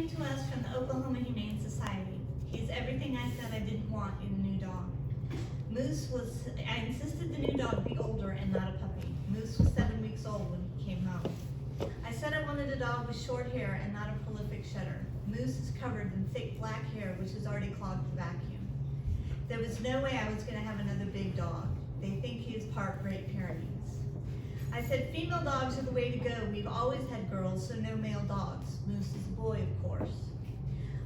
came to us from the Oklahoma Humane Society. He's everything I said I didn't want in a new dog. I insisted the new dog be older and not a puppy. Moose was 7 weeks old when he came home. I said I wanted a dog with short hair and not a prolific shedder. Moose is covered in thick black hair, which has already clogged the vacuum. There was no way I was going to have another big dog. They think he is part Great Pyrenees. I said female dogs are the way to go. We've always had girls, so no male dogs. Moose is a boy, of course.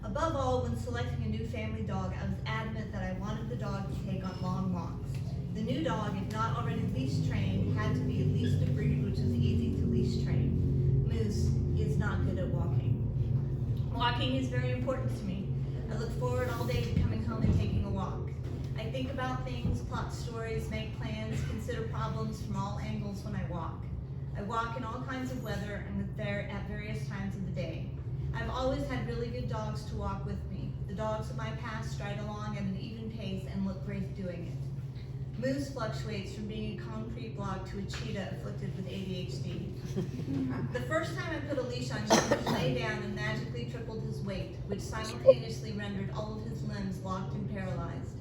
Above all, when selecting a new family dog, I was adamant that I wanted the dog to take on long walks. The new dog, if not already leash trained, had to be at least a breed which was easy to leash train. Moose is not good at walking. Walking is very important to me. I look forward all day to coming home and taking a walk. I think about things, plot stories, make plans, consider problems from all angles when I walk. I walk in all kinds of weather and at various times of the day. I've always had really good dogs to walk with me. The dogs of my past stride along at an even pace and look great doing it. Moose fluctuates from being a concrete block to a cheetah afflicted with ADHD. The first time I put a leash on him, he lay down and magically tripled his weight, which simultaneously rendered all of his limbs locked and paralyzed.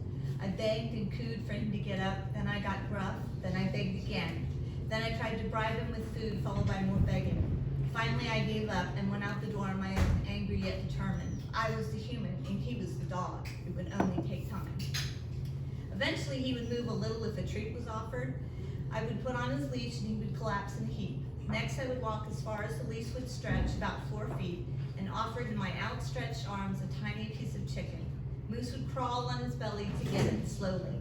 I begged and cooed for him to get up, then I got gruff, then I begged again. Then I tried to bribe him with food, followed by more begging. Finally, I gave up and went out the door on my own, angry yet determined. I was the human, and he was the dog. It would only take time. Eventually, he would move a little if a treat was offered. I would put on his leash, and he would collapse in a heap. Next, I would walk as far as the leash would stretch, about 4 feet, and offered in my outstretched arms a tiny piece of chicken. Moose would crawl on his belly to get it slowly.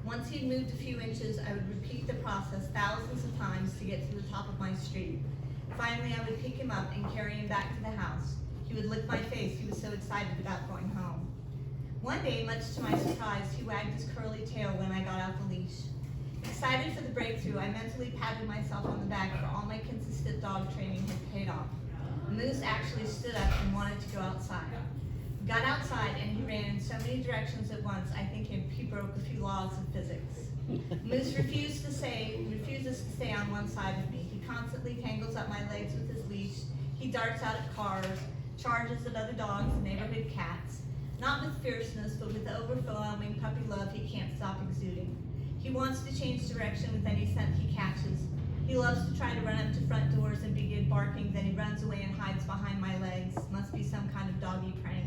Once he'd moved a few inches, I would repeat the process thousands of times to get to the top of my street. Finally, I would pick him up and carry him back to the house. He would lick my face. He was so excited about going home. One day, much to my surprise, he wagged his curly tail when I got out the leash. Excited for the breakthrough, I mentally patted myself on the back for all my consistent dog training had paid off. Moose actually stood up and wanted to go outside. He got outside and he ran in so many directions at once, I think he broke a few laws of physics. Moose refuses to stay on one side of me. He constantly tangles up my legs with his leash. He darts out at cars, charges at other dogs and neighborhood cats. Not with fierceness, but with the overwhelming puppy love he can't stop exuding. He wants to change direction with any scent he catches. He loves to try to run up to front doors and begin barking, then he runs away and hides behind my legs. Must be some kind of doggy prank.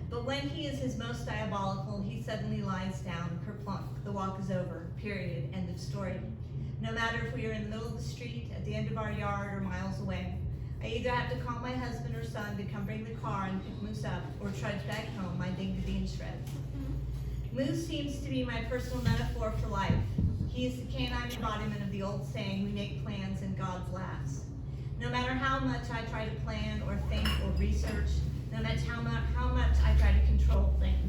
But when he is his most diabolical, he suddenly lies down, kerplunk. The walk is over, period, end of story. No matter if we are in the middle of the street, at the end of our yard, or miles away. I either have to call my husband or son to come bring the car and pick Moose up, or trudge back home, my dignity in shreds. Moose seems to be my personal metaphor for life. He is the canine embodiment of the old saying, we make plans and God laughs. No matter how much I try to plan or think or research, no matter how much I try to control things,